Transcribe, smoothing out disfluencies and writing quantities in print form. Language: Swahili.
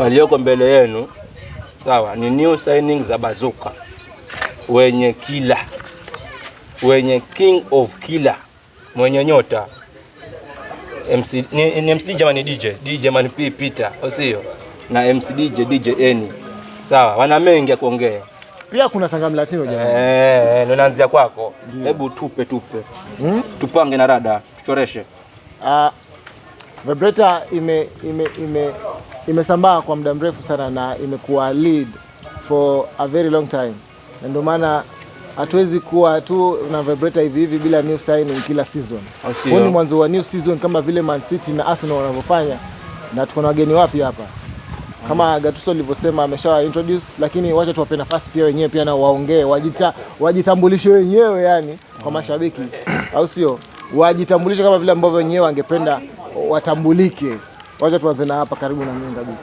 walioko mbele yenu sawa, ni new signing za Bazuka, wenye killer, wenye king of killer, mwenye nyota MC ni MC jamani, DJ man Peter, sio na MC DJ Eni. Sawa, wana mengi ya kuongea. Pia kuna Sangam Latino jamani. Ndio naanzia kwako. Hebu tupe. Tupange na rada, tuchoreshe. Vibrator imesambaa kwa muda mrefu sana na imekuwa lead for a very long time. Ndio maana hatuwezi kuwa tu na Vibrator hivi bila new signing kila season. Huu ni mwanzo wa new season kama vile Man City na Arsenal wanavyofanya, na tuko na wageni wapi hapa. Kama Gattuso alivyosema ameshawa introduce, lakini wacha tuwape nafasi pia wenyewe pia na waongee, wajitambulishe wenyewe yani kwa mashabiki, au sio? Wajitambulishe kama vile ambavyo wenyewe wangependa watambulike. Wacha tuanze na hapa karibu na mimi kabisa.